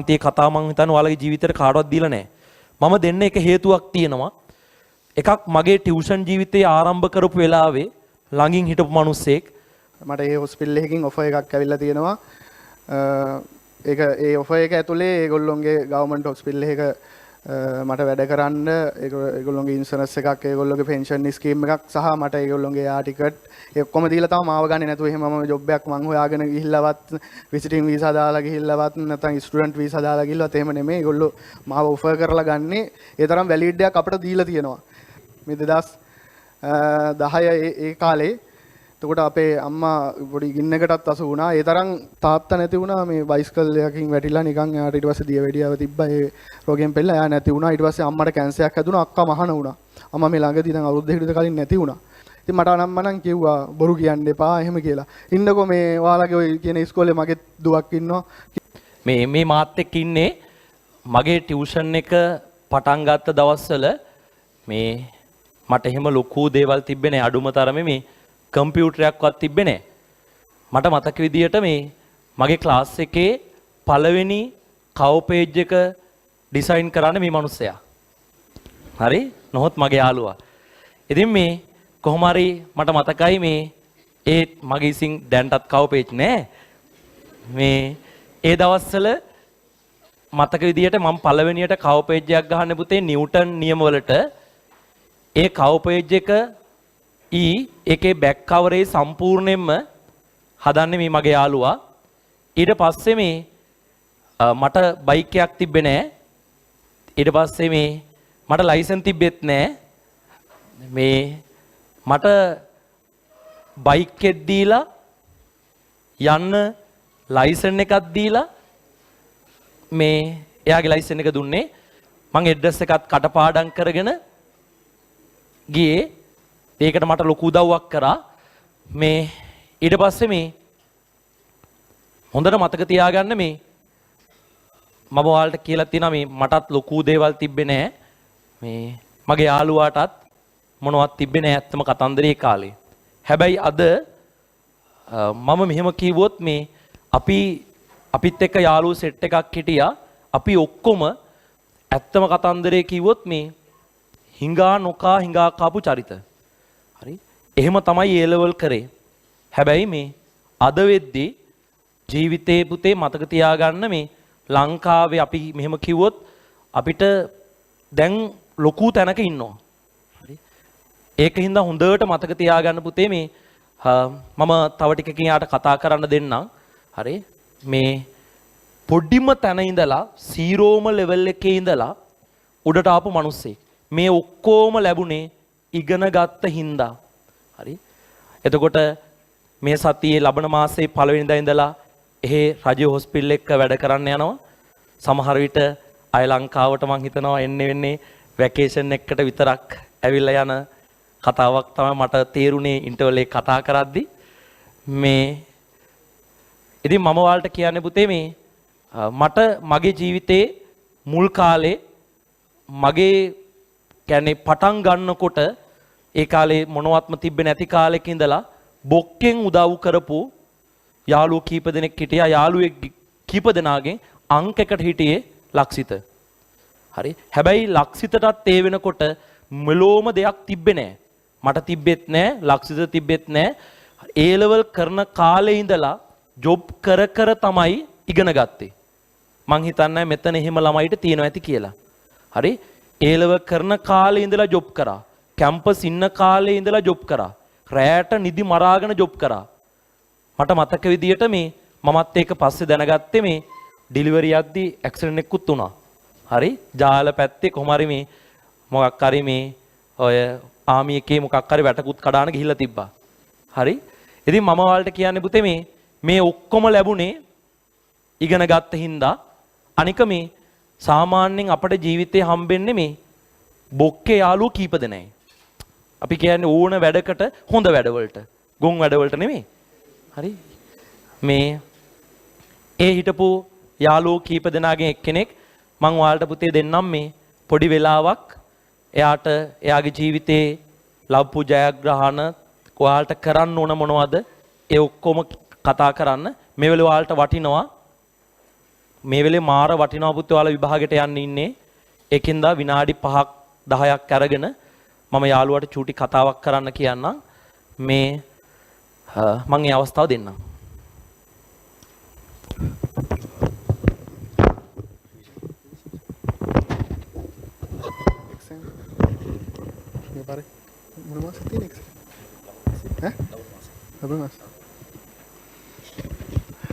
tie කතා මං හිතන්නේ ඔයාලගේ ජීවිතේට කාටවත් දීලා නැහැ. මම දෙන්න එක හේතුවක් තියෙනවා. එකක් මගේ ටියුෂන් ජීවිතේ ආරම්භ කරපු වෙලාවේ ළඟින් හිටපු මිනිස්සෙක් මට ඒ හොස්පිටල් එකකින් ඔෆර් එකක් ඇවිල්ලා තියෙනවා. ඒක ඒ ඔෆර් එක ඇතුලේ ඒගොල්ලොන්ගේ ගවර්න්මන්ට් හොස්පිටල් එකක මට වැඩ කරන්න ඒගොල්ලොන්ගේ ඉන්ෂුරන්ස් එකක් ඒගොල්ලොන්ගේ පෙන්ෂන් ස්කීම් එකක් සහ මට ඒගොල්ලොන්ගේ යා ටිකට් ඒ ඔක්කොම දීලා තමයි මාව ගන්නේ නැතුව එහෙම මම ජොබ් එකක් මං හොයාගෙන ගිහිල්ලවත් විසිටින් වීසා දාලා ගිහිල්ලවත් නැත්නම් ස්ටුඩන්ට් වීසා දාලා ගිහිල්ලවත් එහෙම නෙමෙයි ඒගොල්ලෝ මාව ඔෆර් කරලා ගන්නේ ඒ තරම් වැලිඩ් එකක් අපිට දීලා තියෙනවා මේ 2010 ඒ කාලේ. එතකොට අපේ අම්මා පොඩි ගින්නකටත් අසු වුණා. ඒ තරම් තාත්තා නැති වුණා මේ බයිස්කල් එකකින් වැටිලා නිකන් එයාට ඊට පස්සේ දියවැඩියාව තිබ්බා. ඒ රෝගයෙන් පෙළලා එයා නැති වුණා. ඊට පස්සේ අම්මට කැන්සර් එකක් හැදුණා. අක්කා මහාන වුණා. අම්මා මේ ළඟදී දැන් අවුරුදු දෙකකට කලින් නැති වුණා. ඉතින් මට අනම්මනම් කිව්වා බොරු කියන්න එපා එහෙම කියලා. ඉන්නකෝ මේ ඔයාලගේ ඔය කියන ඉස්කෝලේ මගේ දුවක් ඉන්නවා. මේ මාත් එක්ක ඉන්නේ මගේ ටියුෂන් එක පටන් ගත්ත දවස්වල මේ මට එහෙම ලොකු දේවල් තිබ්බේ නැහැ. අඩුම තරමේ මේ කම්පියුටරයක්වත් තිබ්බේ නැහැ. මට මතක විදියට මේ මගේ ක්ලාස් එකේ පළවෙනි කවර් පේජ් එක ඩිසයින් කරන්නේ මේ මිනිස්සයා. හරි? නොහොත් මගේ යාළුවා. ඉතින් මේ කොහොම හරි මට මතකයි මේ ඒ මගේ ඉසින් දැන්ටත් කවර් පේජ් නැහැ. මේ ඒ දවස්වල මතක විදියට මම පළවෙනියට කවර් පේජ් එකක් ගහන්න පුතේ නිව්ටන් නියම වලට ඒ කවර් පේජ් එක ඒකේ බෑක් කවරේ සම්පූර්ණයෙන්ම හදන්නේ මේ මගේ යාළුවා. ඊට පස්සේ මේ මට බයික් එකක් තිබ්බේ නැහැ. ඊට පස්සේ මේ මට ලයිසන් තිබ්බෙත් නැහැ. මේ මට බයික් එකක් දීලා යන්න ලයිසන් එකක් දීලා මේ එයාගේ ලයිසන් එක දුන්නේ. මං ඇඩ්‍රස් එකත් කටපාඩම් කරගෙන ගියේ. ඒකට මට ලොකු උදව්වක් කරා. මේ ඊට පස්සේ මේ හොඳට මතක තියාගන්න මේ මම ඔයාලට කියලා තියෙනවා මේ මටත් ලොකු දේවල් තිබ්බේ නැහැ. මේ මගේ යාළුවාටත් මොනවත් තිබ්බේ නැහැ ඇත්තම කතන්දරේ කාලේ. හැබැයි අද මම මෙහෙම කිව්වොත් මේ අපිත් එක්ක යාළුවෝ සෙට් එකක් හිටියා. අපි ඔක්කොම ඇත්තම කතන්දරේ කිව්වොත් මේ හිඟා නොකා හිඟා කාපු චරිත. හරි? එහෙම තමයි ඒ ලෙවල් කරේ. හැබැයි මේ අද වෙද්දී ජීවිතේ පුතේ මතක තියාගන්න මේ ලංකාවේ අපි මෙහෙම කිව්වොත් අපිට දැන් ලොකු තැනක ඉන්නවා. හරි? ඒකින්ද හොඳට මතක තියාගන්න පුතේ මේ මම තව ටිකකින් යාට කතා කරන්න දෙන්නම්. හරි? මේ පොඩිම තැන ඉඳලා සීරෝම ලෙවල් එකේ ඉඳලා උඩට ආපු මිනිස්සෙක්. මේ ඔක්කොම ලැබුණේ ඉගෙන ගත්ත හින්දා. හරි? එතකොට මේ සතියේ ලබන මාසයේ පළවෙනිදා ඉඳලා එහේ රජය හොස්පිටල් එක වැඩ කරන්න යනවා. සමහර විට අය ලංකාවට මං හිතනවා එන්නේ වෙන්නේ වැකේෂන් එකකට විතරක් ඇවිල්ලා යන කතාවක් තමයි මට තේරුනේ ඉන්ටර්වල් එක කතා කරද්දි. මේ ඉතින් මම ඔයාලට කියන්නේ පුතේ මේ මට මගේ ජීවිතේ මුල් කාලේ මගේ කියන්නේ පටන් ගන්නකොට ඒ කාලේ මොනවත්ම තිබ්බේ නැති කාලෙක ඉඳලා බොක්කෙන් උදව් කරපු යාළුවෝ කීප දෙනෙක් හිටියා. යාළුවෙක් කීප දෙනාගෙන් අංකයකට හිටියේ ලක්සිත. හරි? හැබැයි ලක්සිතටත් ඒ වෙනකොට මෙලෝම දෙයක් තිබ්බේ නැහැ. මට තිබ්බෙත් නැහැ, ලක්සිත තිබ්බෙත් නැහැ. ඒ ලෙවල් කරන කාලේ ඉඳලා ජොබ් කර කර තමයි ඉගෙන ගත්තේ. මං හිතන්නේ මෙතන එහෙම ළමයිට තියෙනවා ඇති කියලා. හරි? ඒ ලෙවල් කරන කාලේ ඉඳලා ජොබ් කරා. කැම්පස් ඉන්න කාලේ ඉඳලා ජොබ් කරා. රැයට නිදි මරාගෙන ජොබ් කරා. මට මතක විදියට මේ මමත් ඒක පස්සේ දැනගත්තේ මේ ඩිලිවරි යද්දි ඇක්සිඩන්ට් එකකුත් වුණා. හරි? ජාල පැත්තේ කොහොම හරි මේ මොකක් හරි මේ ඔය ආමි එකේ මොකක් හරි වැටකුත් කඩාන ගිහිල්ලා තිබ්බා. හරි? ඉතින් මම ඔයාලට කියන්නේ පුතේ මේ ඔක්කොම ලැබුණේ ඉගෙන ගත්ත හින්දා. අනික මේ සාමාන්‍යයෙන් අපේ ජීවිතේ හම්බෙන්නේ මේ බොක්කේ යාළුවෝ කීප දෙනයි. අපි කියන්නේ ඕන වැඩකට හොඳ වැඩවලට, ගොන් වැඩවලට නෙමෙයි. හරි? මේ ඒ හිටපු යාළුවෝ කීප දෙනාගෙන් එක්කෙනෙක් මං ඔයාලට පුතේ දෙන්නම් මේ පොඩි වෙලාවක් එයාට එයාගේ ජීවිතේ ලැබපු ජයග්‍රහණ ඔයාලට කරන්න ඕන මොනවද ඒ ඔක්කොම කතා කරන්න. මේ වෙලාව ඔයාලට වටිනවා. මේ වෙලේ මාර වටිනා පුතේ ඔයාලා විභාගෙට යන්න ඉන්නේ. ඒකින්දා විනාඩි 5ක් 10ක් අරගෙන මම යාළුවාට චූටි කතාවක් කරන්න කියන්නම්. මේ මම මේ අවස්ථාව දෙන්නම්.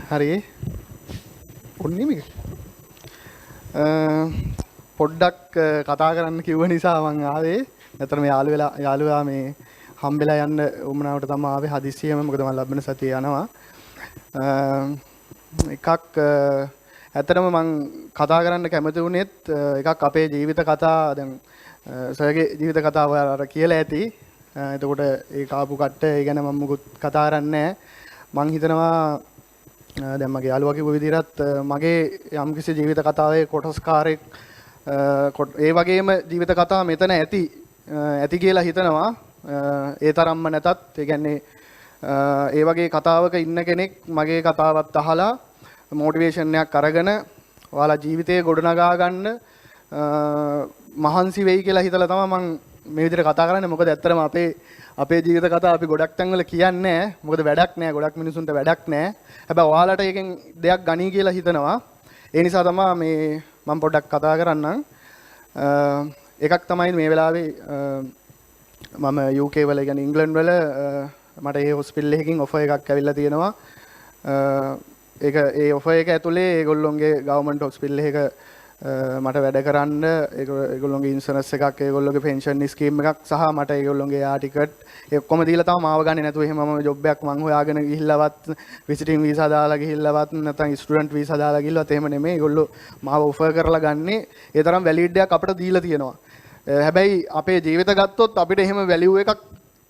හරි ඔන්නේමික පොඩ්ඩක් කතා කරන්න කිව්ව නිසා මං ආවේ. නැත්නම් මේ යාළුවා මේ හම්බෙලා යන්න උමනාවට තමයි ආවේ හදිස්සියෙම. මොකද මම ලබන සතියේ යනවා. එකක් ඇත්තටම මං කතා කරන්න කැමති වුණෙත් එකක් අපේ ජීවිත කතා. දැන් සර්ගේ ජීවිත කතාව අර කියලා ඇති. එතකොට ඒ කාපු කට්ට ඒ ගැන මම මුකුත් කතා කරන්නේ නැහැ. මං හිතනවා දැන් මගේ යාළුවා කිව්ව විදිහට මගේ යම්කිසි ජීවිත කතාවේ කොටස්කාරයෙක් ඒ වගේම ජීවිත කතා මෙතන ඇති කියලා හිතනවා. ඒ තරම්ම නැතත් ඒ කියන්නේ ඒ වගේ කතාවක ඉන්න කෙනෙක් මගේ කතාවත් අහලා මොටිවේෂන් එකක් අරගෙන ඔයාලා ජීවිතේ ගොඩනගා ගන්න මහන්සි වෙයි කියලා හිතලා තමයි මම මේ විදිහට කතා කරන්නේ. මොකද ඇත්තටම අපේ ජීවිත කතා අපි ගොඩක් තැන්වල කියන්නේ නැහැ. මොකද වැඩක් නැහැ. ගොඩක් මිනිසුන්ට වැඩක් නැහැ. හැබැයි ඔයාලට එකෙන් දෙයක් ගනී කියලා හිතනවා. ඒ නිසා තමයි මේ මම පොඩ්ඩක් කතා කරන්නම්. එකක් තමයි මේ වෙලාවේ මම UK වල කියන්නේ ඉංග්ලන්ඩ් වල මට ඒ හොස්පිටල් එකකින් ඔෆර් එකක් ඇවිල්ලා තියෙනවා. ඒ ඔෆර් එක ඇතුලේ ඒගොල්ලොන්ගේ ගවර්න්මන්ට් හොස්පිටල් එකක මට වැඩ කරන්න ඒගොල්ලොන්ගේ ඉන්ෂුරන්ස් එකක් ඒගොල්ලොන්ගේ පෙන්ෂන් ස්කීම් එකක් සහ මට ඒගොල්ලොන්ගේ යා ටිකට් ඒ ඔක්කොම දීලා තමයි මාව ගන්නේ. නැතුව එහෙම මම ජොබ් එකක් මං හොයාගෙන ගිහිල්ලවත් විසිටින් වීසා දාලා ගිහිල්ලවත් නැත්නම් ස්ටුඩන්ට් වීසා දාලා ගිහිල්ලවත් එහෙම නෙමෙයි. ඒගොල්ලෝ මාව ඔෆර් කරලා ගන්නේ. ඒ තරම් වැලිඩ් එකක් අපිට දීලා තියෙනවා. හැබැයි අපේ ජීවිත ගත්තොත් අපිට එහෙම වැලියු එකක්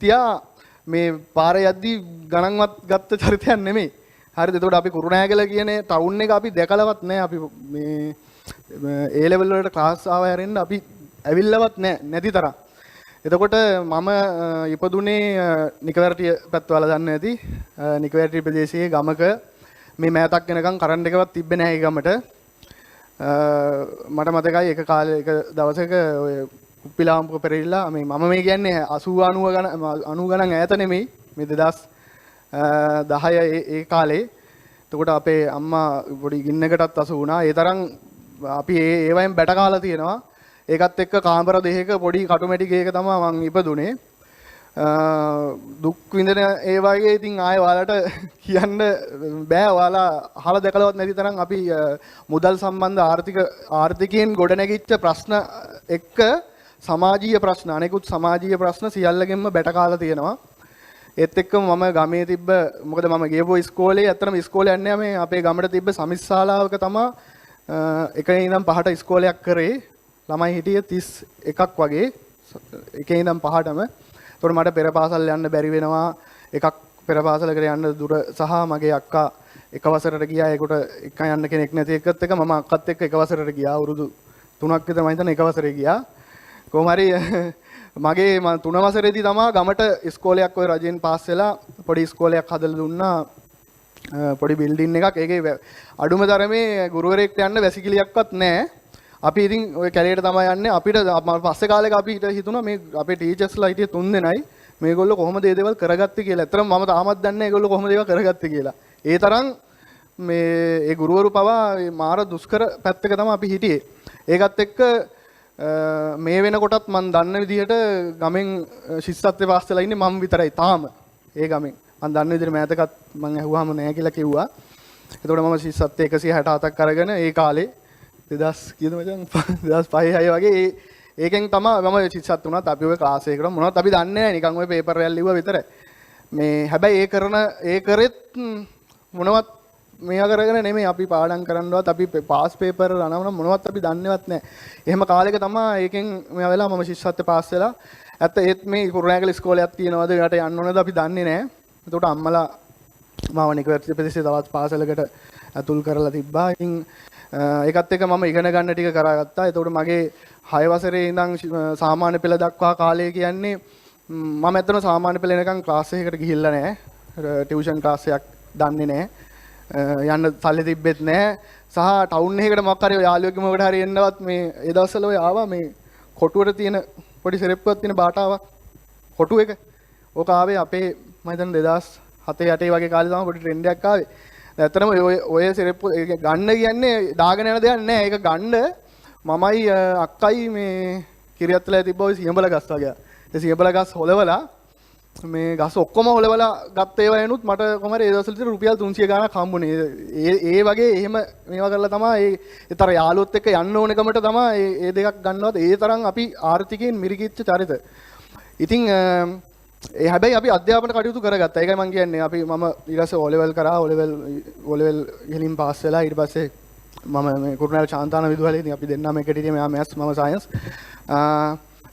තියා මේ පාරේ යද්දි ගණන්වත් ගත්ත චරිතයක් නෙමෙයි. හරිද? එතකොට අපි කුරුණෑගල කියන ටවුන් එක අපි දැකලවත් නැහැ. අපි මේ ඒ ලෙවල් වලට ක්ලාස් ආවා හැරෙන්න අපි ඇවිල්ලවත් නැති තරම්. එතකොට මම ඉපදුනේ නිකවැරටි පැත්තවල දන්නේ නැති නිකවැරටි ප්‍රදේශයේ ගමක. මේ මෑතක් වෙනකන් කරන්ට් එකවත් තිබ්බේ නැහැ ඒ ගමට. මට මතකයි එක දවසක ඔය කුප්පිලාම්පුව පෙරෙලා මම මේ කියන්නේ 80 90 ගණන් ඈත නෙමෙයි. මේ 2010 ඒ කාලේ. එතකොට අපේ අම්මා පොඩි ගින්නකටත් අසු වුණා. ඒ තරම් අපි ඒ වයින් බැට කාලා තියෙනවා. ඒකත් එක්ක කාමර දෙකක පොඩි කටුමැටි ගේක තමයි මං ඉපදුනේ. දුක් විඳින ඒ වගේ ඉතින් ආයේ ඔයාලට කියන්න බෑ. ඔයාලා අහලා දැකලවත් නැති තරම් අපි මුදල් සම්බන්ධ ආර්ථිකයෙන් ගොඩනැගිච්ච ප්‍රශ්න එක්ක සමාජීය ප්‍රශ්න අනෙකුත් සමාජීය ප්‍රශ්න සියල්ලගෙන්ම බැට කාලා තියෙනවා. ඒත් එක්කම මම ගමේ තිබ්බ මොකද මම ගියපු ඉස්කෝලේ ඇත්තටම ඉස්කෝලේ යන්නේ මේ අපේ ගමට තිබ්බ සමිස්සාලාවක තමයි එකේ ඉඳන් පහට ඉස්කෝලයක් කරේ. ළමයි හිටියේ 31ක් වගේ. එකේ ඉඳන් පහටම. ඒතකොට මට පෙර පාසල් යන්න බැරි වෙනවා. එකක් පෙර පාසලකට යන්න දුර සහ මගේ අක්කා එක වසරට ගියා. ඒකට එක යන්න කෙනෙක් නැති එකත් එක මම අක්කත් එක්ක එක වසරට ගියා. අවුරුදු 3ක් විතර මම හිතන්නේ එක වසරේ ගියා. කොහොම හරි මගේ 3 වසරේදී තමයි ගමට ඉස්කෝලයක් ඔය රජෙන් පාස් වෙලා පොඩි ඉස්කෝලයක් හදලා දුන්නා. පොඩි බිල්ඩින් එකක්. ඒකේ අඩුම තරමේ ගුරුවරයෙක්ට යන්න වැසිකිළියක්වත් නැහැ. අපි ඉතින් ඔය කැලේට තමයි යන්නේ. අපිට පස්සේ කාලෙක අපිට හිතුණා මේ අපේ ටීචර්ස්ලා හිටියේ 3 දෙනයි මේගොල්ලෝ කොහොමද මේ දේවල් කරගත්තේ කියලා. ඇත්තටම මම තාමත් දන්නේ නැහැ ඒගොල්ලෝ කොහොමද ඒවා කරගත්තේ කියලා. ඒ තරම් මේ ඒ ගුරුවරු පවා මාර දුෂ්කර පැත්තක තමයි අපි හිටියේ. ඒකත් එක්ක මේ වෙනකොටත් මම දන්න විදිහට ගමෙන් ශිෂ්‍යත්වයේ පාස් වෙලා ඉන්නේ මම විතරයි තාම. ඒ ගමෙන් මම දන්න විදිහට මෑතකත් මම ඇහුවාම නෑ කියලා කිව්වා. එතකොට මම ශිෂ්‍යත්වයේ 167ක් අරගෙන ඒ කාලේ 2000 කීයද මචං 2005 වගේ ඒකෙන් තමයි මම ශිෂ්‍යත් වුණාත් අපි ඔය ක්ලාස් එකකට මොනවත් අපි දන්නේ නැහැ නිකන් ඔය පේපර් එකක් ලිව්වා විතරයි. මේ හැබැයි ඒ කරෙත් මොනවත් මේවා කරගෙන නෙමෙයි අපි පාඩම් කරන්නවත් අපි පාස් පේපර් අනවන මොනවත් අපි දන්නේවත් නැහැ. එහෙම කාලෙක තමයි ඒකෙන් මෙයා වෙලා මම ශිෂ්‍යත්වයේ පාස් වෙලා. ඇත්ත ඒත් මේ කුරුණෑගල ඉස්කෝලයක් තියෙනවද යට යන්න ඕනද අපි දන්නේ නැහැ. එතකොට අම්මලා මාව නිකවැරටි ප්‍රදේශයේ තවත් පාසලකට ඇතුල් කරලා තිබ්බා. ඉතින් ඒකත් එක්ක මම ඉගෙන ගන්න ටික කරගත්තා. එතකොට මගේ 6 වසරේ ඉඳන් සාමාන්‍ය පෙළ දක්වා කාලය කියන්නේ මම ඇත්තටම සාමාන්‍ය පෙළ එනකන් ක්ලාස් එකකට ගිහිල්ලා නැහැ. ටියුෂන් ක්ලාස් එකක් දන්නේ නැහැ. යන්න සල්ලි තිබ්බෙත් නැහැ. සහ ටවුන් එකකට මොකක් හරි යාළුවෙක්ගේ මොකට හරි එන්නවත් මේ ඒ දවස්වල ඔය ආවා මේ කොටුවට තියෙන පොඩි සෙරෙප්පුවක් තියෙන බාටාවක් කොටු එක. ඕක ආවේ අපේ මම හිතන්නේ 2007 8 වගේ කාලේ තමයි පොඩි ට්‍රෙන්ඩ් එකක් ආවේ. ඇත්තටම ඔය සෙරෙප්පු ගන්න කියන්නේ දාගෙන යන දෙයක් නෑ. ඒක ගන්න මමයි අක්කයි මේ කිරියත්තලා තිබ්බ ඔය සියඹල ගස් වගේ. ඒ සියඹල ගස් හොලවලා මේ ගස් ඔක්කොම හොලවලා ගත්ත ඒවා එනුත් මට කොහමද ඒ දවස්වල ඉතින් රුපියල් 300 ගාණක් හම්බුනේ. ඒ වගේ එහෙම මේවා කරලා තමයි ඒතර යාළුවොත් එක්ක යන්න ඕනකමට තමයි ඒ දෙකක් ගන්නවත් ඒ තරම් අපි ආර්ථිකයෙන් මිරිකිච්ච චරිත. ඉතින් හැබැයි අපි අධ්‍යාපන කටයුතු කරගත්තා. ඒකයි මම කියන්නේ අපි මම ඊට පස්සේ O level කරා. O level ඉහලින් පාස් වෙලා ඊට පස්සේ මම මේ කුරුණෑගල චාන්තාන විදුහලේ ඉතින් අපි දෙන්නම එකට හිටියේ. මෙයා මෑත්ස් මම සයන්ස්.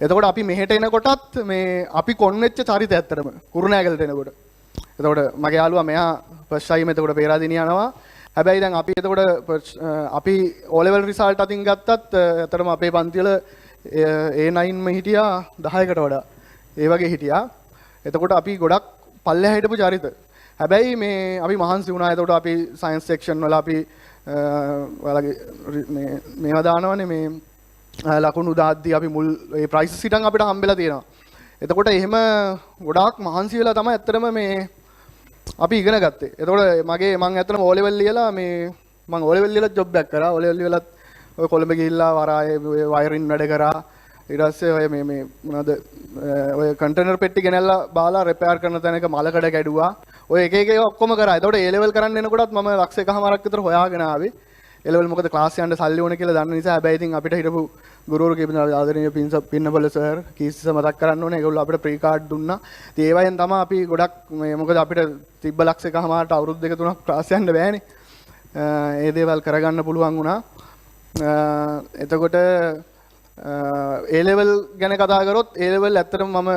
එතකොට අපි මෙහෙට එනකොටත් මේ අපි කොන් වෙච්ච චරිත ඇත්තටම කුරුණෑගලට එනකොට. එතකොට මගේ යාළුවා මෙයා ෆස්ට් ටයිම් එතකොට පේරාදෙණිය යනවා. හැබැයි දැන් අපි එතකොට අපි O level result අතින් ගත්තත් ඇත්තටම අපේ පන්ති වල A9 ම හිටියා 10කට වඩා. ඒ වගේ හිටියා. එතකොට අපි ගොඩක් පල්ලෙහා හිටපු චරිත. හැබැයි මේ අපි මහන්සි වුණා. එතකොට අපි සයන්ස් සෙක්ෂන් වල අපි ඔයාලගේ මේවා දානවනේ මේ ලකුණු දාද්දී අපි මුල් ඒ ප්‍රයිසස් හිටන් අපිට හම්බෙලා තියෙනවා. එතකොට එහෙම ගොඩාක් මහන්සි වෙලා තමයි ඇත්තටම මේ අපි ඉගෙන ගත්තේ. එතකොට මම ඇත්තටම O level ලියලා මේ මම O level ලියලා ජොබ් එකක් කරා. O level ලියලත් ඔය කොළඹ ගිහිල්ලා වරායේ වයරින් වැඩ කරා. ඊට පස්සේ ඔය මේ මොනවද ඔය කන්ටේනර් පෙට්ටි ගෙනල්ලා බාලා රිපෙයාර් කරන තැනක මලකඩ කැඩුවා. ඔය එක එක ඒවා ඔක්කොම කරා. එතකොට A level කරන්න එනකොටත් මම ලක්ෂ එකමාරක් විතර හොයාගෙන ආවේ. A level මොකද ක්ලාස් යන්න සල්ලි ඕන කියලා දන්න නිසා. හැබැයි ඉතින් අපිට හිටපු ගුරුවරු කියපිනා ආදරණීය පින්නබල සර් කීස්ස මතක් කරන්න ඕනේ. ඒගොල්ලෝ අපිට ප්‍රී කාඩ් දුන්නා. ඉතින් ඒ වයින් තමයි අපි ගොඩක් මේ මොකද අපිට තිබ්බ ලක්ෂ එකමාරට අවුරුදු දෙක තුනක් ක්ලාස් යන්න බෑනේ. ඒ දේවල් කරගන්න පුළුවන් වුණා. එතකොට A level ගැන කතා කරොත් A level ඇත්තටම මම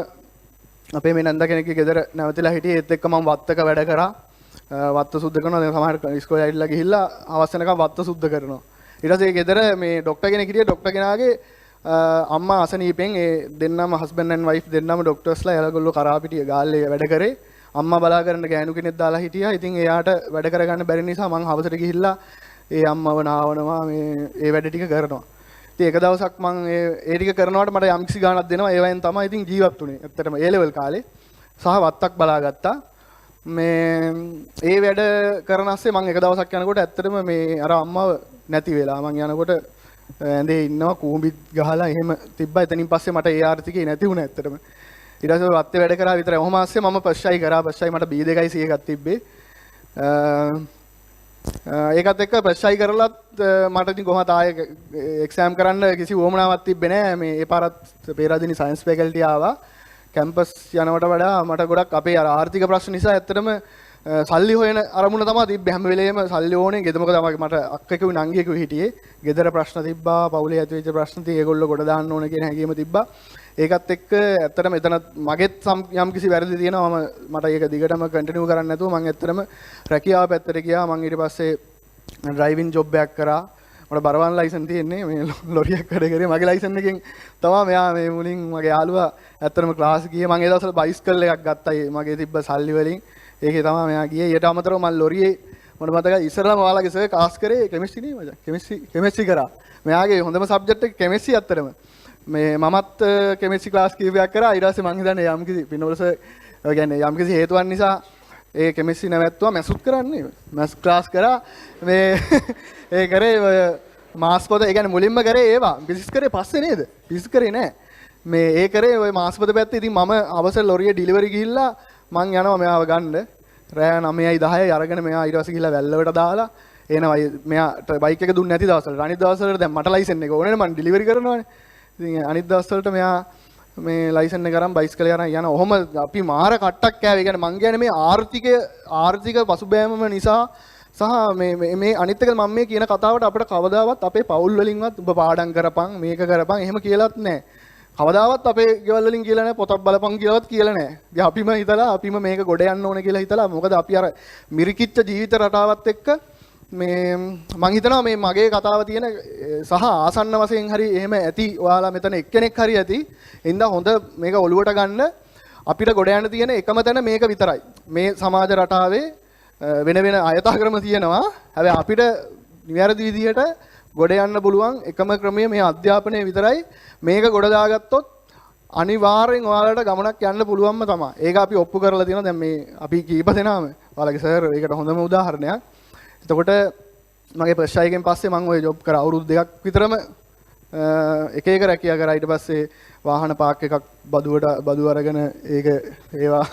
අපේ මේ නන්ද කෙනෙක්ගේ ගෙදර නැවතිලා හිටියේ. ඒත් එක්ක මම වත්තක වැඩ කරා. වත්ත සුද්ධ කරනවා. දැන් සමහර ඉස්කෝලේ ඇවිල්ලා ගිහිල්ලා හවස් වෙනකම් වත්ත සුද්ධ කරනවා. ඊට පස්සේ ගෙදර මේ ડોක්ටර් කෙනෙක් හිටියේ. ડોක්ටර් කෙනාගේ අම්මා අසනීපෙන් ඒ දෙන්නම හස්බන්ඩ් ඇන්ඩ් වයිෆ් දෙන්නම ડોක්ටර්ස්ලා එයාගොල්ලෝ කරාපිටිය ගාල්ලේ වැඩ කරේ. අම්මා බලා කරන්න ගෑනු කෙනෙක් දාලා හිටියා. ඉතින් එයාට වැඩ කරගන්න බැරි නිසා මම හවසට ගිහිල්ලා ඒ අම්මව නාවනවා මේ ඒ වැඩ ටික කරනවා. ඉතින් එක දවසක් මම ඒ ටික කරනකොට මට යම්කිසි ගාණක් දෙනවා. ඒ වයින් තමයි ඉතින් ජීවත් වුනේ. ඇත්තටම A level කාලේ සහ වත්තක් බලාගත්තා. මේ ඒ වැඩ කරන ඇස්සේ මම එක දවසක් යනකොට ඇත්තටම මේ අර අම්මව නැති වෙලා මම යනකොට ඇඳේ ඉන්නවා කූඹිත් ගහලා එහෙම තිබ්බා. එතනින් පස්සේ මට ඒ ආර්ථිකේ නැති වුණා ඇත්තටම. ඊට පස්සේ වත්තේ වැඩ කරා විතරයි. ඔහොම ඇස්සේ මම පස්ෂයි කරා. පස්ෂයි මට B2යි C එකක් තිබ්බේ. ඒකත් එක්ක පස්ෂයි කරලත් මට ඉතින් කොහොමද ආයේ එක්සෑම් කරන්න කිසි වොමනාවක් තිබ්බේ නෑ. මේ ඒ පාරත් පේරාදෙණි සයන්ස් ෆැකල්ටි ආවා. කැම්පස් යනවට වඩා මට ගොඩක් අපේ අර ආර්ථික ප්‍රශ්න නිසා ඇත්තටම සල්ලි හොයන අරමුණ තමයි තිබ්බේ. හැම වෙලේම සල්ලි ඕනේ. ගෙදර මොකද මට අක්කෙකුයි නංගියෙකුයි හිටියේ. ගෙදර ප්‍රශ්න තිබ්බා. පවුලේ ඇතිවෙච්ච ප්‍රශ්න තිය ඒගොල්ලෝ ගොඩ දාන්න ඕන කියන හැඟීම තිබ්බා. ඒකත් එක්ක ඇත්තටම එතන මගෙත් යම් කිසි වැරදි තියෙනවා. මට ඒක දිගටම කන්ටිනියු කරන්න නැතුව මම ඇත්තටම රැකියාව පැත්තට ගියා. මම ඊට පස්සේ ඩ්‍රයිවිං ජොබ් එකක් කරා. මට බරවන් ලයිසන් තියෙන්නේ. මේ ලොරියක් වැඩ කරේ. මගේ ලයිසන් එකෙන් තමයි මෙයා මේ මුලින් මගේ යාළුවා ඇත්තටම ක්ලාස් ගියේ. මම ඒ දවස්වල බයිසිකල් එකක් ගත්තා. මගේ තිබ්බ සල්ලි වලින්. ඒකේ තමයි මෙයා ගියේ. ඊට අමතරව මම ලොරියේ මට මතකයි ඉස්සරලම ඔයාලගේ සර් ක්ලාස් කරේ කෙමිස්ට්‍රි නේ මචං. කෙමිස්ට්‍රි කරා. මෙයාගේ හොඳම සබ්ජෙක්ට් එක කෙමිස්ට්‍රි ඇත්තටම. මේ මමත් කෙමිස්ට්‍රි ක්ලාස් කීපයක් කරා. ඊට පස්සේ මම හිතන්නේ යම්කිසි පින්නවලස කියන්නේ යම්කිසි හේතුවක් නිසා ඒ කෙමිස්ට්‍රි නැවැත්තුවා. මැසුත් කරන්නේ. මැස් ක්ලාස් කරා. මේ ඒ කරේ මාස් පොත ඒ කියන්නේ මුලින්ම කරේ ඒවා. බිසිස් කරේ පස්සේ නේද? බිසිස් කරේ නෑ. මේ ඒ කරේ ওই මාස් පොත පැත්තේ. ඉතින් මම අවසර ලොරියේ ඩිලිවරි ගිහිල්ලා මං යනවා මෙයාව ගන්න. රෑ 9යි 10යි අරගෙන මෙයා ඊට පස්සේ ගිහිල්ලා වැල්ලවට දාලා එනවා. මෙයාට බයික් එක දුන්නේ නැති දවස්වල. අනිත් දවස්වල දැන් මට ලයිසන් එක ඕනේ නේ මං ඩිලිවරි කරනවානේ. ඉතින් අනිත් දවස්වලට මෙයා මේ ලයිසන් එක අරන් බයිසිකල් යන ඔහොම අපි මාර කට්ටක් කෑවේ. ඒ කියන්නේ මං කියන්නේ මේ ආර්ථික පසුබෑමම නිසා සහ මේ අනිත් එක මම මේ කියන කතාවට අපිට කවදාවත් අපේ පවුල් වලින්වත් ඔබ පාඩම් කරපන් මේක කරපන් එහෙම කියලාත් නැහැ. කවදාවත් අපේ ගෙවල් වලින් කියලා නැහැ. පොතක් බලපන් කියලාවත් කියලා නැහැ. ඉතින් අපිම හිතලා අපිම මේක ගොඩ යන්න ඕනේ කියලා හිතලා මොකද අපි අර මිරිකිච්ච ජීවිත රටාවත් එක්ක මේ මම හිතනවා මේ මගේ කතාව තියෙන සහ ආසන්න වශයෙන් හරි එහෙම ඇති. ඔයාලා මෙතන එක්කෙනෙක් හරි ඇති. එඳ හොඳ මේක ඔලුවට ගන්න අපිට ගොඩ යන්න තියෙන එකම තැන මේක විතරයි. මේ සමාජ රටාවේ වෙන වෙන අයථාක්‍රම තියෙනවා. හැබැයි අපිට නිවැරදි විදිහට ගොඩ යන්න පුළුවන් එකම ක්‍රමය මේ අධ්‍යාපනය විතරයි. මේක ගොඩ දාගත්තොත් අනිවාර්යෙන් ඔයාලට ගමනක් යන්න පුළුවන්ම තමයි. ඒක අපි ඔප්පු කරලා තියෙනවා. දැන් මේ අපි කීප දෙනාම ඔයාලගේ සර් ඒකට හොඳම උදාහරණයක්. එතකොට මගේ ෆස්ට් එකෙන් පස්සේ මම ওই ජොබ් කරා අවුරුදු 2ක් විතරම එක එක රැකියා කරා. ඊට පස්සේ වාහන පාක් එකක් බදු අරගෙන ඒවා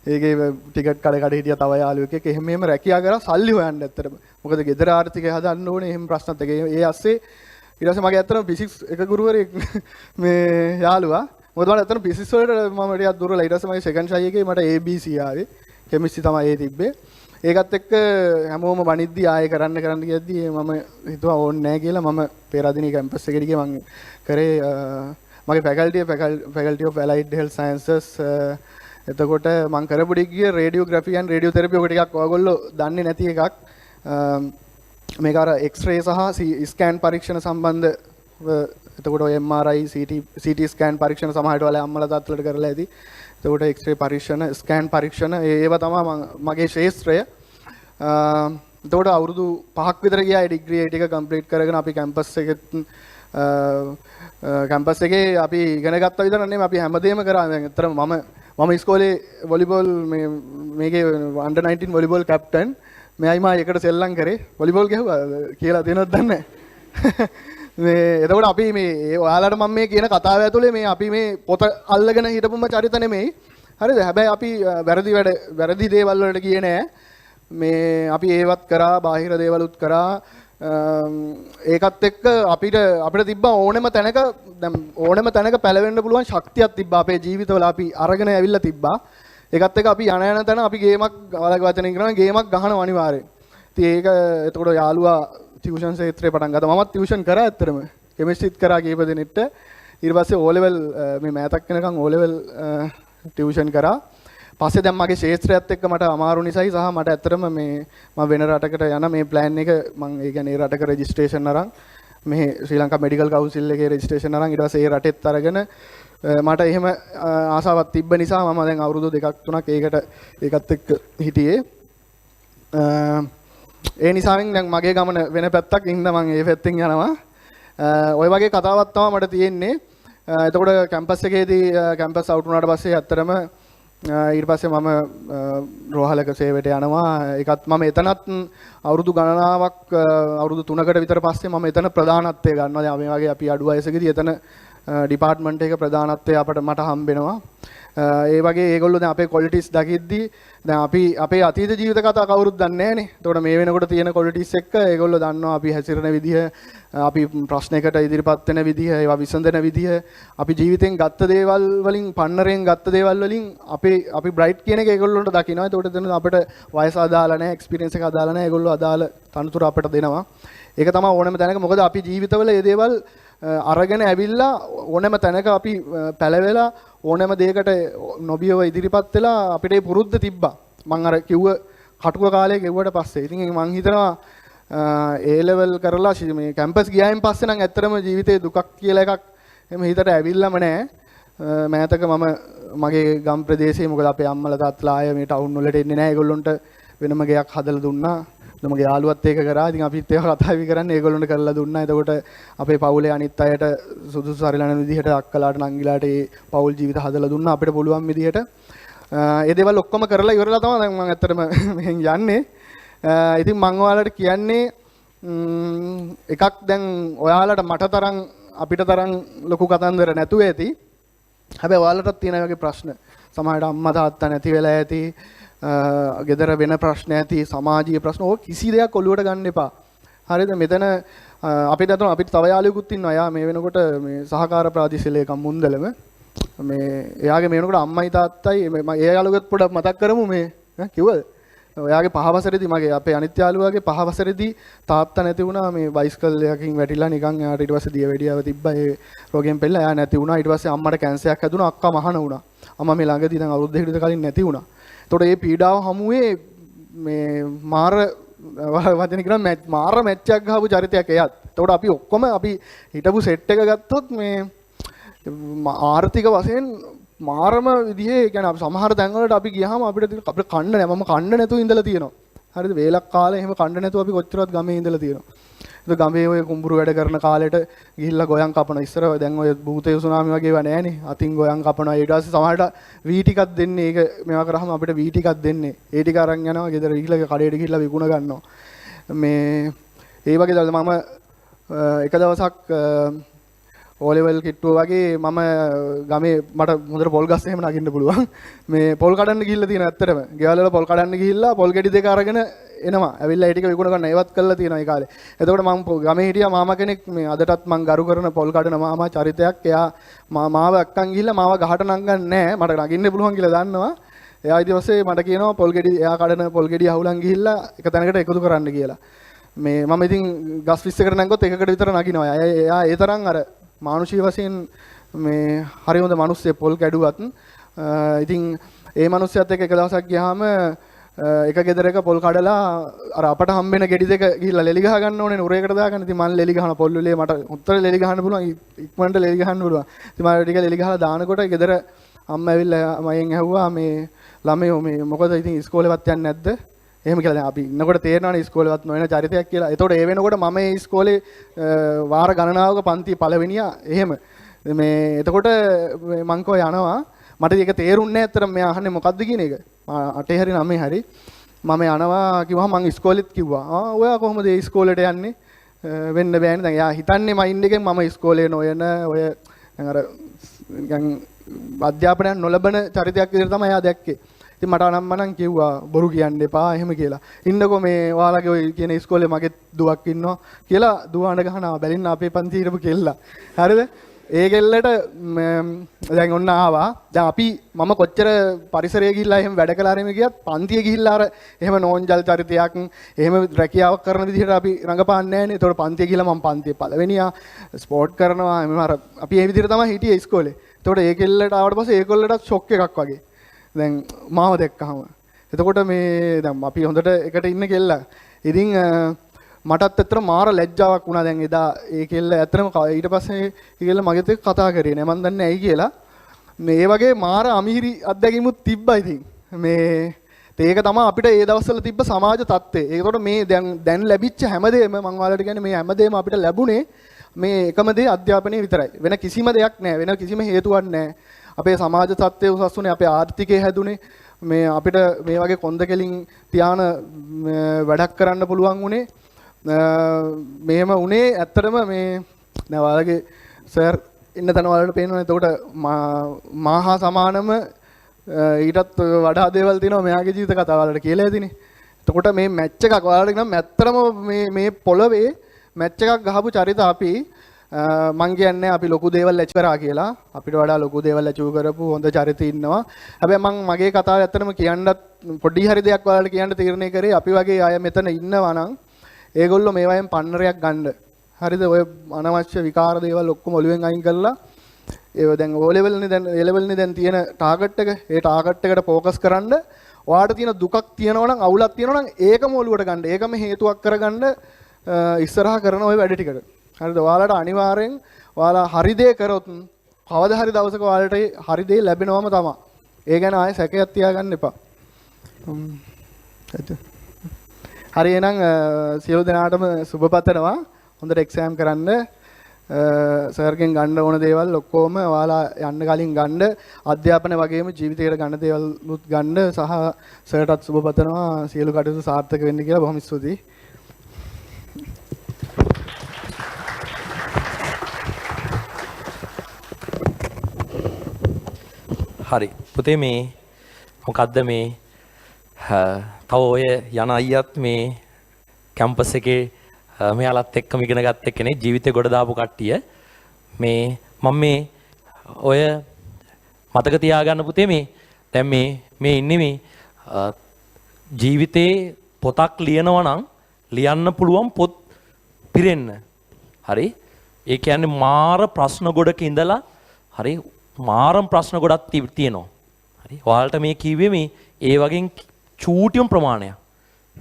ඒකේ ටිකට් කඩ හිටියා තව යාළුවෙක් එක්ක එහෙම රැකියා කරා සල්ලි හොයන්න ඇත්තටම. මොකද ගෙදර ආර්ථිකය හදන්න ඕනේ. එහෙම ප්‍රශ්නත් එක. ඒ ASCII ඊට පස්සේ මගේ ඇත්තටම ෆිසික්ස් එක ගුරුවරයෙක් මේ යාළුවා. මොකද මම ඇත්තටම ෆිසික්ස් වලට මම ටිකක් දුර්වලයි. ඊට පස්සේ මගේ සෙකන්ඩ් ෂයි එකේ මට ABC ආවේ. කෙමිස්ට්‍රි තමයි ඒ තිබ්බේ. ඒකත් එක්ක හැමෝම වනිද්දි ආයෙ කරන්න කියද්දි මම හිතුවා ඕනේ නැහැ කියලා මම පෙරදිනේ කැම්පස් එකට ගියේ. මම කරේ මගේ faculty of allied health sciences. එතකොට මම කරපු ඩිග්‍රිය රේඩියෝග්‍රැෆි and රේඩියෝതെරපි ඔක ටිකක් ඔයගොල්ලෝ දන්නේ නැති එකක්. මේක අර X-ray සහ ස්කෑන් පරීක්ෂණ සම්බන්ධ. එතකොට ඔය MRI CT ස්කෑන් පරීක්ෂණ සමහරට ඔයාලා අම්මලා තාත්තලාට කරලා ඇති. එතකොට X-ray පරීක්ෂණ ස්කෑන් පරීක්ෂණ ඒවා තමයි මගේ ශාස්ත්‍රය. එතකොට අවුරුදු 5ක් විතර ගියා ඒ ඩිග්‍රී ටික කම්ප්ලීට් කරගෙන අපි කැම්පස් එකේ අපි ඉගෙන ගත්තා විතර නෙමෙයි අපි හැමදේම කරා. දැන් ඇත්තටම මම ඉස්කෝලේ වොලිබෝල් මේකේ අන්ඩර් 19 වොලිබෝල් කැප්ටන්. මෙයයි මා එකට සෙල්ලම් කරේ. වොලිබෝල් ගැහුවා කියලා දෙනවද දන්නේ නැහැ. එතකොට අපි මේ ඔයාලට මම මේ කියන කතාව ඇතුලේ මේ අපි මේ පොත අල්ලගෙන හිටපුම චරිත නෙමෙයි. හරිද? හැබැයි අපි වැරදි දේවල් වලට ගියේ නෑ. මේ අපි ඒවත් කරා, බාහිර දේවලුත් කරා. ඒකත් එක්ක අපිට තිබ්බ ඕනෙම තැනක පැලවෙන්න පුළුවන් ශක්තියක් තිබ්බා අපේ ජීවිතවල. අපි අරගෙන ඇවිල්ලා තිබ්බා. ඒකත් එක්ක අපි යන තැන අපි ගේමක් ඔයාලගේ වචනෙන් කරනවා ගේමක් ගහනවා අනිවාර්යෙන්. ඉතින් ඒක එතකොට යාළුවා ටියුෂන් ක්ෂේත්‍රේ පටන් ගත්තා. මමත් ටියුෂන් කරා ඇත්තටම. කෙමිස්ට්‍රිත් කරා කීප දෙනෙක්ට. ඊට පස්සේ O level මේ මෑතක් වෙනකන් O level ටියුෂන් කරා. පස්සේ දැන් මගේ ක්ෂේත්‍රයත් එක්ක මට අමාරු නිසායි සහ මට ඇත්තටම මේ මම වෙන රටකට යන මේ ප්ලෑන් එක මම ඒ කියන්නේ ඒ රටක රෙජිස්ට්‍රේෂන් අරන් මේ ශ්‍රී ලංකා මෙඩිකල් කවුන්සිල් එකේ රෙජිස්ට්‍රේෂන් අරන් ඊට පස්සේ ඒ රටෙත් අරගෙන මට එහෙම ආසාවක් තිබ්බ නිසා මම දැන් අවුරුදු 2ක් 3ක් ඒකත් එක්ක හිටියේ. ඒ නිසාවෙන් දැන් මගේ ගමන වෙන පැත්තක් ඉන්න මම ඒ පැත්තෙන් යනවා. ඔය වගේ කතාවක් තමයි මට තියෙන්නේ. එතකොට කැම්පස් එකේදී කැම්පස් අවුට් වුණාට පස්සේ ඇත්තටම ඊට පස්සේ මම රෝහලක සේවයට යනවා. ඒකත් මම එතනත් අවුරුදු ගණනාවක් අවුරුදු 3කට විතර පස්සේ මම එතන ප්‍රධානත්වය ගන්නවා. දැන් මේ වගේ අපි අඩු වයසකදී එතන ඩිපාර්ට්මන්ට් එක ප්‍රධානත්වය මට හම්බෙනවා. ඒ වගේ ඒගොල්ලෝ දැන් අපේ ක්වොලිටිස් දකිද්දි දැන් අපි අපේ අතීත ජීවිත කතා කවුරුත් දන්නේ නැහනේ. ඒතකොට මේ වෙනකොට තියෙන ක්වොලිටිස් එක්ක ඒගොල්ලෝ දන්නවා අපි හැසිරෙන විදිහ, අපි ප්‍රශ්නයකට ඉදිරිපත් වෙන විදිහ, ඒවා විසඳන විදිහ, අපි ජීවිතෙන් ගත්ත දේවල් වලින්, පන්නරෙන් ගත්ත දේවල් වලින් අපි බ්‍රයිට් කියන එක ඒගොල්ලොන්ට දකිනවා. ඒතකොට එතන අපිට වයස අදාළ නැහැ, එක්ස්පීරියන්ස් එක අදාළ නැහැ. ඒගොල්ලෝ අදාළ තනතුර අපිට දෙනවා. ඒක තමයි ඕනම තැනක. මොකද අපි ජීවිතවල මේ දේවල් අරගෙන ඇවිල්ලා ඕනෑම තැනක අපි පැලවෙලා ඕනෑම දෙයකට නොබියව ඉදිරිපත් වෙලා අපිට ඒ පුරුද්ද තිබ්බා. මම අර කිව්ව කටුක කාලේ ගෙවුවට පස්සේ. ඉතින් මම හිතනවා A level කරලා මේ කැම්පස් ගියායින් පස්සේ නම් ඇත්තටම ජීවිතේ දුකක් කියලා එකක් එමෙ හිතට ඇවිල්ලාම නැහැ. මෑතක මම මගේ ගම් ප්‍රදේශයේ මොකද අපේ අම්මලා තාත්තලා ආය මේ ටවුන් වලට එන්නේ නැහැ. ඒගොල්ලොන්ට වෙනම ගෙයක් හදලා දුන්නා. මගේ යාළුවත් ඒක කරා. ඉතින් අපිත් ඒවා කතා කරන්නේ ඒගොල්ලොන්ට කරලා දුන්නා. එතකොට අපේ පවුලේ අනිත් අයට සුදුසු සරිලන විදිහට අක්කලාට නංගිලාට ඒ පවුල් ජීවිත හදලා දුන්නා අපිට පුළුවන් විදිහට. ඒ දේවල් ඔක්කොම කරලා ඉවරලා තමයි දැන් මම ඇත්තටම මෙහෙන් යන්නේ. ඉතින් මම ඔයාලට කියන්නේ එකක් දැන් ඔයාලට මට තරම් අපිට තරම් ලොකු කතන්දර නැතුව ඇති. හැබැයි ඔයාලටත් තියෙන වගේ ප්‍රශ්න. සමහරවිට අම්මා තාත්තා නැති වෙලා ඇති. ගෙදර වෙන ප්‍රශ්න ඇති, සමාජීය ප්‍රශ්න ඕක කිසි දෙයක් ඔලුවට ගන්න එපා. හරිද? මෙතන අපිට තව යාළුවෙකුත් ඉන්නවා. එයා මේ වෙනකොට මේ සහකාර ප්‍රාදේශීය ලේකම් මුන්දලම මේ එයාගේ මේ වෙනකොට අම්මයි තාත්තයි ඒ යාළුවෙකුත් පොඩ්ඩක් මතක් කරමු මේ කිව්වද? ඔයාගේ 5 වසරේදී මගේ අපේ අනිත් යාළුවාගේ 5 වසරේදී තාත්තා නැති වුණා. මේ බයිසිකල් එකකින් වැටිලා නිකන් එයාට ඊට පස්සේ දියවැඩියාව තිබ්බා. ඒ රෝගයෙන් පෙළලා එයා නැති වුණා. ඊට පස්සේ අම්මට කැන්සරයක් හැදුණා. අක්කා මහාන වුණා. අම්මා මේ ළඟදී දැන් අවුරුදු දෙකකට කලින් නැති වුණා. එතකොට මේ පීඩාව හමුවේ මේ මාර වචන කියන මාර මැච් එකක් ගහපු චරිතයක් එයත්. එතකොට අපි ඔක්කොම අපි හිටපු සෙට් එක ගත්තොත් මේ ආර්ථික වශයෙන් මාරම විදිහේ කියන්නේ අපි සමහර තැන්වලට අපි ගියාම අපිට කන්න නැහැ. මම කන්න නැතුව ඉඳලා තියෙනවා. හරිද? වේලක් කාලේ එහෙම කන්න නැතුව අපි කොච්චරවත් ගමේ ඉඳලා තියෙනවා. ඒක ගමේ ඔය කුඹුරු වැඩ කරන කාලෙට ගිහිල්ලා ගොයන් කපනවා. ඉස්සර දැන් ඔය භූතය සුනාමි වගේ ඒවා නැහැනේ. අතින් ගොයන් කපනවා. ඊට පස්සේ සමහරට වී ටිකක් දෙන්නේ. ඒක මේවා කරාම අපිට වී ටිකක් දෙන්නේ. ඒ ටික අරන් යනවා. ගෙදර ගිහිල්ලා කඩේට ගිහිල්ලා විකුණ ගන්නවා. මේ ඒ වගේ දවස් මම එක දවසක් O level කිට්ටුව වගේ මම ගමේ මට හොඳට පොල් ගස් එහෙම නගින්න පුළුවන්. මේ පොල් කඩන්න ගිහිල්ලා තියෙන ඇත්තටම. ගෙවල් වල පොල් කඩන්න ගිහිල්ලා පොල් ගෙඩි දෙක අරගෙන එනවා. ඇවිල්ලා ඒ ටික විකුණ ගන්න ඒවත් කරලා තියෙනවා ඒ කාලේ. එතකොට මම ගමේ හිටියා මාමා කෙනෙක් මේ අදටත් මම ගරු කරන පොල් කඩන මාමා චරිතයක්. එයා මාව එක්කන් ගිහිල්ලා මාව ගහට නංගන්නේ නැහැ. මට නගින්න පුළුවන් කියලා දන්නවා. එයා ඊට පස්සේ මට කියනවා පොල් ගෙඩි එයා කඩන පොල් ගෙඩි අහුලන් ගිහිල්ලා එක තැනකට එකතු කරන්න කියලා. මේ මම ඉතින් ගස් 20කට නැංගොත් එකකට විතර නගිනවා. එයා ඒ තරම් අර මානුෂීය වශයෙන් මේ හරි හොඳ මිනිස්සෙක් පොල් කැඩුවත් ඉතින් ඒ මිනිස්සයාත් එක්ක එක දවසක් ගියාම එක ගෙදරක පොල් කඩලා අර අපට හම්බෙන ගෙඩි දෙක ගිහිල්ලා ලෙලි ගහ ගන්න ඕනේ නුරේකට දාගන්න. ඉතින් මම ලෙලි ගහන පොල් වලේ මට උත්තර ලෙලි ගහන්න පුළුවන් ඉක්මනට ලෙලි ගහන්න පුළුවන්. ඉතින් මම ටික ලෙලි ගහලා දානකොට ගෙදර අම්මා ඇවිල්ලා මයෙන් ඇහුවා මේ ළමයෝ මේ මොකද ඉතින් ඉස්කෝලේවත් යන්නේ නැද්ද? එහෙම කියලා දැන් අපි ඉන්නකොට තේරෙනවනේ ඉස්කෝලේවත් නොවන චරිතයක් කියලා. ඒතකොට ඒ වෙනකොට මම මේ ඉස්කෝලේ වාර ගණනාවක පන්ති පළවෙනියා එහෙම. මේ එතකොට මං කෝ යනවා මට ඒක තේරුන්නේ නැහැ අතට මෙයා අහන්නේ මොකද්ද කියන එක. 8 හරි 9 හරි මම යනවා කිව්වම මං ඉස්කෝලෙත් කිව්වා. ඔයා කොහොමද ඒ ඉස්කෝලේට යන්නේ? වෙන්න බෑනේ. දැන් එයා හිතන්නේ මයින්ඩ් එකෙන් මම ඉස්කෝලේ නොයන ඔය දැන් අර නිකන් අධ්‍යාපනයක් නොලබන චරිතයක් විදිහට තමයි එයා දැක්කේ. ඉතින් මට අනම්මනම් කිව්වා බොරු කියන්න එපා එහෙම කියලා. ඉන්නකෝ මේ ඔයාලගේ ඔය කියන ඉස්කෝලේ මගේ දුවක් ඉන්නවා කියලා දුවාන ගහනවා බැලින්න අපේ පන්ති හිටපු කෙල්ලා. හරිද? ඒ කෙල්ලට දැන් ඔන්න ආවා. දැන් අපි මම කොච්චර පරිසරයේ ගිහිල්ලා එහෙම වැඩ කළා රෙමි ගියත් පන්තියේ ගිහිල්ලා අර එහෙම නෝන්ජල් චරිතයක් එහෙම රැකියාවක් කරන විදිහට අපි රඟපාන්නේ නැහැ නේ. ඒතකොට පන්තියේ ගිහිල්ලා මම පන්තියේ පළවෙනියා ස්පෝර්ට් කරනවා. එහම අර අපි ඒ විදිහට තමයි හිටියේ ඉස්කෝලේ. ඒතකොට ඒ කෙල්ලට ආවට පස්සේ ඒ කොල්ලටත් ෂොක් එකක් වගේ. දැන් මාව දැක්කහම. එතකොට මේ දැන් අපි හොඳට එකට ඉන්න කෙල්ලා. ඉතින් මටත් ඇත්තට මාර ලැජ්ජාවක් වුණා දැන් එදා ඒ කෙල්ල ඇත්තටම ඊට පස්සේ ඒ කෙල්ල මගෙත් එක්ක කතා කරේ නෑ මන් දන්නේ ඇයි කියලා. මේ වගේ මාර අමිහිරි අත්දැකීමුත් තිබ්බා ඉතින්. මේ ඒක තමයි අපිට ඒ දවස්වල තිබ්බ සමාජ තත්ත්වය. ඒකට මේ දැන් ලැබිච්ච හැමදේම මම ඔයාලට කියන්නේ මේ හැමදේම අපිට ලැබුණේ මේ එකම දේ අධ්‍යාපනයේ විතරයි. වෙන කිසිම දෙයක් නෑ. වෙන කිසිම හේතුවක් නෑ. අපේ සමාජ තත්ත්වය උසස් වුණේ අපේ ආර්ථිකය හැදුනේ මේ අපිට මේ වගේ කොන්ද කෙලින් තියාන වැඩක් කරන්න පුළුවන් වුණේ මෙහෙම උනේ ඇත්තටම මේ දැන් ඔයාලගේ සර් ඉන්න තැන වලට පේනවා. එතකොට මාහා සමානම ඊටත් වඩා දේවල් තියෙනවා මෙයාගේ ජීවිත කතාව වලට කියලා ඇතිනේ. එතකොට මේ මැච් එකක් ඔයාලට නම් ඇත්තටම මේ පොළවේ මැච් එකක් ගහපු චරිත අපි මං කියන්නේ අපි ලොකු දේවල් ඇච් කරා කියලා. අපිට වඩා ලොකු දේවල් ඇචුව කරපු හොඳ චරිත ඉන්නවා. හැබැයි මං මගේ කතාව ඇත්තටම කියන්නත් පොඩි හරි දෙයක් ඔයාලට කියන්න තීරණය කරේ අපි වගේ අය මෙතන ඉන්නවා නම් ඒගොල්ලෝ මේවායෙන් පන්නරයක් ගන්න. හරිද? ඔය අනවශ්‍ය විකාර දේවල් ඔක්කොම ඔළුවෙන් අයින් කරලා ඒව දැන් O level නේ දැන් A level නේ දැන් තියෙන ටාගට් එක. ඒ ටාගට් එකට ફોකස් කරන්න ඔයාට තියෙන දුකක් තියෙනවා නම් අවුලක් තියෙනවා නම් ඒකම ඔළුවට ගන්න. ඒකම හේතුවක් කරගන්න ඉස්සරහා කරන ওই වැඩ ටිකට. හරිද? ඔයාලට අනිවාර්යෙන් ඔයාලා හරි දේ කරොත් කවදා හරි දවසක ඔයාලට හරි දේ ලැබෙනවම තමයි. ඒ ගැන ආයෙ සැකයක් තියාගන්න එපා. හරි එහෙනම් සියලු දෙනාටම සුබ පතනවා. හොඳට එක්සෑම් කරන්න. සර්ගෙන් ගන්න ඕන දේවල් ඔක්කොම ඔයාලා යන්න කලින් ගන්න. අධ්‍යාපනය වගේම ජීවිතේට ගන්න දේවල්ුත් ගන්න සහ සර්ටත් සුබ පතනවා. සියලු කටයුතු සාර්ථක වෙන්න කියලා බොහොම ස්තුතියි. හරි පුතේ මේ මොකද්ද මේ තව ඔය යන අයියත් මේ කැම්පස් එකේ මෙයාලත් එක්කම ඉගෙන ගත්ත කෙනෙක් ජීවිතේ ගොඩ දාපු කට්ටිය මේ මම මේ ඔය මතක තියාගන්න පුතේ මේ දැන් මේ ඉන්නේ මේ ජීවිතේ පොතක් ලියනවා නම් ලියන්න පුළුවන් පොත් පිරෙන්න. හරි? ඒ කියන්නේ මාර ප්‍රශ්න ගොඩක ඉඳලා හරි මාරම් ප්‍රශ්න ගොඩක් තියෙනවා. හරි? ඔයාලට මේ කිව්වේ මේ ඒ වගේ චූටියම් ප්‍රමාණයක්.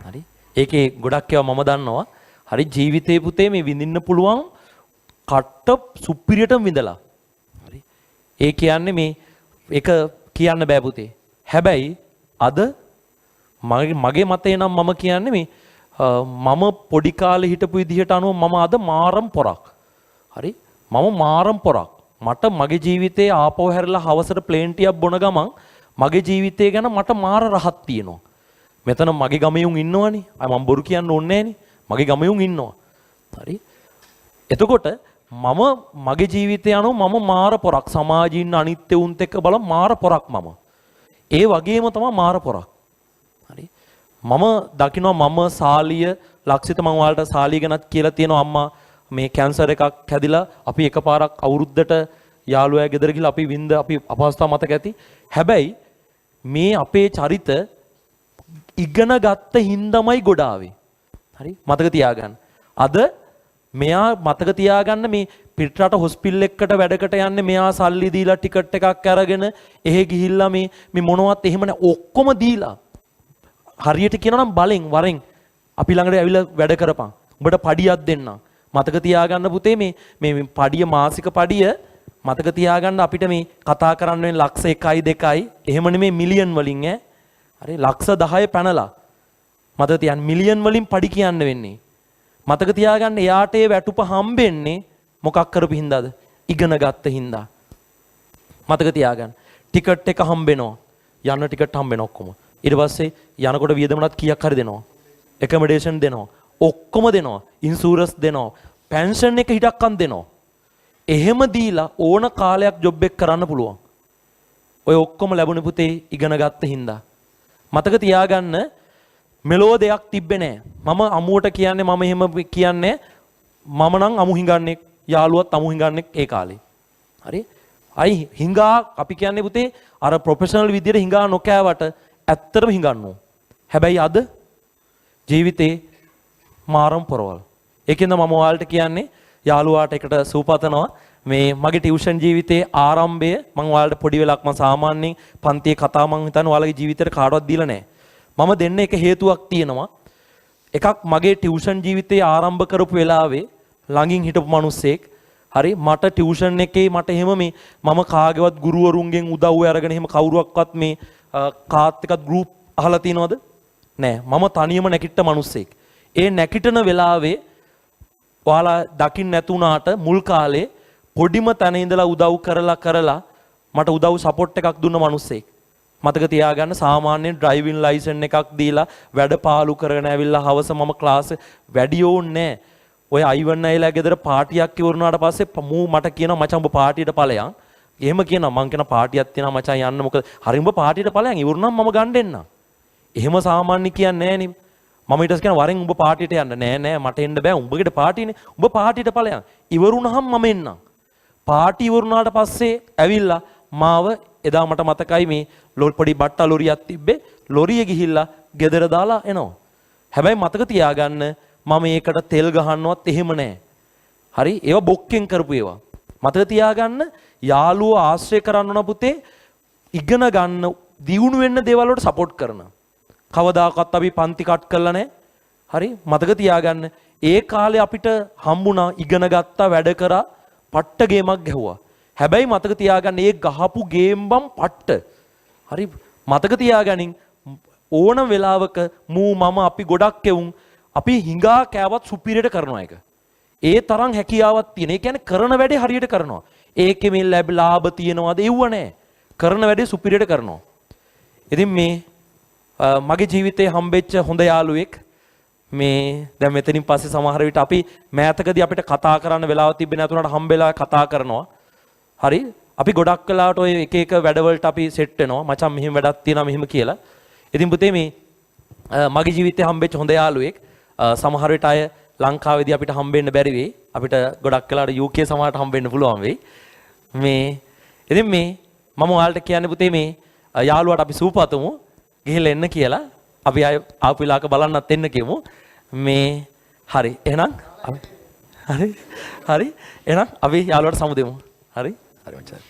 හරි? ඒකේ ගොඩක් ඒවා මම දන්නවා. හරි ජීවිතේ පුතේ මේ විඳින්න පුළුවන් කට්ට සුපිරියටම විඳලා. හරි? ඒ කියන්නේ මේ ඒක කියන්න බෑ පුතේ. හැබැයි අද මගේ මතේ නම් මම කියන්නේ මේ මම පොඩි කාලේ හිටපු විදිහට අනුව මම අද මාරම් පොරක්. හරි? මම මාරම් පොරක්. මට මගේ ජීවිතේ ආපහු හැරලා හවසට ප්ලේන් ටිකක් බොන ගමන් මගේ ජීවිතය ගැන මට මාර රහක් තියෙනවා. මෙතන මගේ ගමේ උන් ඉන්නවනේ. මම බොරු කියන්න ඕනේ නෑනේ. මගේ ගමේ උන් ඉන්නවා. හරි? එතකොට මම මගේ ජීවිතය අනුව මම මාර පොරක්. සමාජීන් අනිත්‍ය උන්ත් එක්ක බලම මාර පොරක් මම. ඒ වගේම තමයි මාර පොරක්. හරි? මම දකිනවා මම සාලිය ලක්ෂිත මම ඔයාලට සාලිය ගැනත් කියලා තියෙනවා අම්මා මේ කැන්සර් එකක් හැදිලා අපි එකපාරක් අවුරුද්දට යාළුවා ගෙදර ගිහලා අපි වින්ද අපි අපහසුතාව මතක ඇති. හැබැයි මේ අපේ චරිත ඉගෙන ගත්ත හින්දාමයි ගොඩ ආවේ. හරි? මතක තියාගන්න. අද මෙයා මතක තියාගන්න මේ පිටරට හොස්පිටල් එකකට වැඩකට යන්නේ මෙයා සල්ලි දීලා ටිකට් එකක් අරගෙන එහෙ ගිහිල්ලා මේ මොනවත් එහෙම නැ ඔක්කොම දීලා හරියට කියනවා නම් බලෙන් වරෙන් අපි ළඟට ඇවිල්ලා වැඩ කරපන්. උඹට පඩියක් දෙන්නම්. මතක තියාගන්න පුතේ මේ පඩිය මාසික පඩිය මතක තියාගන්න අපිට මේ කතා කරන්න වෙන ලක්ෂ 1යි 2යි එහෙම නෙමෙයි මිලියන් වලින් ඈ. හරි ලක්ෂ 10 පැනලා. මතක තියාගන්න මිලියන් වලින් පඩි කියන්න වෙන්නේ. මතක තියාගන්න එයාට ඒ වැටුප හම්බෙන්නේ මොකක් කරපු හින්දාද? ඉගෙන ගත්ත හින්දා. මතක තියාගන්න. ටිකට් එක හම්බෙනවා. යන්න ටිකට් හම්බෙනවා ඔක්කොම. ඊට පස්සේ යනකොට වියදමනත් කීයක් හරි දෙනවා. එකමඩේෂන් දෙනවා. ඔක්කොම දෙනවා. ඉන්ෂුරන්ස් දෙනවා. පෙන්ෂන් එක හිටක්කන් දෙනවා. එහෙම දීලා ඕන කාලයක් ජොබ් එක කරන්න පුළුවන්. ඔය ඔක්කොම ලැබුණේ පුතේ ඉගෙන ගත්ත හින්දා. මතක තියාගන්න මෙලෝ දෙයක් තිබ්බේ නෑ. මම අමුවට කියන්නේ මම එහෙම කියන්නේ මම නම් අමු හිඟන්නේ යාළුවත් අමු හිඟන්නේ ඒ කාලේ. හරි? අයි හිඟා අපි කියන්නේ පුතේ අර ප්‍රොෆෙෂනල් විදියට හිඟා නොකෑවට ඇත්තටම හිඟන්නෝ. හැබැයි අද ජීවිතේ මාරම් පොරවල්. ඒකෙන්ද මම ඔයාලට කියන්නේ යාළුවාට එකට සූපතනවා මේ මගේ ටියුෂන් ජීවිතයේ ආරම්භය මම ඔයාලට පොඩි වෙලක් මම සාමාන්‍යයෙන් පන්තියේ කතා මම හිතන්නේ ඔයාලගේ ජීවිතේට කාටවත් දීලා නැහැ. මම දෙන්න එක හේතුවක් තියෙනවා. එකක් මගේ ටියුෂන් ජීවිතේ ආරම්භ කරපු වෙලාවේ ළඟින් හිටපු මිනිස්සෙක් හරි මට ටියුෂන් එකේ මට එහෙම මේ මම කාගේවත් ගුරුවරුන්ගෙන් උදව් අරගෙන එහෙම කවුරුවක්වත් මේ කාත් එකත් ගෲප් අහලා තියනවද? නෑ. මම තනියම නැකිට්ට මිනිස්සෙක්. ඒ නැකිටන වෙලාවේ ඔයාලා දකින්න නැතුණාට මුල් කාලේ පොඩිම තැන ඉඳලා උදව් කරලා මට උදව් සපෝට් එකක් දුන්න මිනිස්සෙක්. මතක තියාගන්න සාමාන්‍යයෙන් ඩ්‍රයිවිං ලයිසන් එකක් දීලා වැඩ පාලු කරගෙන ඇවිල්ලා හවස මම ක්ලාස් වැඩි ඕන්නේ නැහැ. ඔය අයිවන් අයලා ගෙදර පාටියක් ඉවරනාට පස්සේ මූ මට කියනවා මචං ඔබ පාටියට ඵලයන්. එහෙම කියනවා මං කියන පාටියක් තියෙනවා මචං යන්න මොකද හරි උඹ පාටියට ඵලයන් ඉවරනම් මම ගන්න දෙන්නම්. එහෙම සාමාන්‍ය කියන්නේ නැහැ නේ. මම ඊට පස්සේ කියන වරෙන් උඹ පාටියට යන්න නෑ මට එන්න බෑ උඹගේ පාටිනේ. උඹ පාටියට ඵලයන්. ඉවරුනහම මම එන්නම්. පාටි ඉවරුනාට පස්සේ ඇවිල්ලා මාව එදා මට මතකයි මේ පොඩි බට්ටා ලොරියක් තිබ්බේ ලොරිය ගිහිල්ලා ගෙදර දාලා එනවා. හැබැයි මතක තියාගන්න මම ඒකට තෙල් ගහන්නවත් එහෙම නැහැ. හරි? ඒවා බොක්කෙන් කරපු ඒවා. මතක තියාගන්න යාළුවෝ ආශ්‍රය කරන්න ඕන පුතේ ඉගෙන ගන්න දියුණු වෙන්න දේවල් වලට සපෝට් කරන. කවදාකවත් අපි පන්ති කට් කරලා නැහැ. හරි? මතක තියාගන්න ඒ කාලේ අපිට හම්බුණා ඉගෙන ගත්තා වැඩ කරා පට්ට ගේමක් ගැහුවා. හැබැයි මතක තියාගන්න ඒ ගහපු ගේම් බම් පට්ට. හරි? මතක තියාගනින් ඕන වෙලාවක මූ මම අපි ගොඩක් එවුන් අපි හිඟා කෑවත් සුපිරියට කරනවා එක. ඒ තරම් හැකියාවක් තියෙන. ඒ කියන්නේ කරන වැඩේ හරියට කරනවා. ඒකෙ මේ ලාභ තියෙනවද? එව්ව නැහැ. කරන වැඩේ සුපිරියට කරනවා. ඉතින් මේ මගේ ජීවිතේ හම්බෙච්ච හොඳ යාළුවෙක් මේ දැන් මෙතනින් පස්සේ සමහර විට අපි මෑතකදී අපිට කතා කරන්න වෙලාවක් තිබෙන්නේ නැතුණාට හම්බෙලා කතා කරනවා. හරි? අපි ගොඩක් වෙලාවට ඔය එක එක වැඩවලට අපි සෙට් වෙනවා. මචං මෙහෙම වැඩක් තියෙනවා මෙහෙම කියලා. ඉතින් පුතේ මේ මගේ ජීවිතේ හම්බෙච්ච හොඳ යාළුවෙක් සමහර විට අය ලංකාවේදී අපිට හම්බෙන්න බැරි වෙයි. අපිට ගොඩක් වෙලාවට UK සමහරට හම්බෙන්න පුළුවන් වෙයි. මේ ඉතින් මේ මම ඔයාලට කියන්නේ පුතේ මේ යාළුවාට අපි සූපතමු ගිහිල්ලා එන්න කියලා. අපි ආපු වෙලාවක බලන්නත් එන්න කියමු. මේ හරි. එහෙනම් හරි. එහෙනම් අපි යාළුවාට සමු දෙමු. හරි? හරි මචං.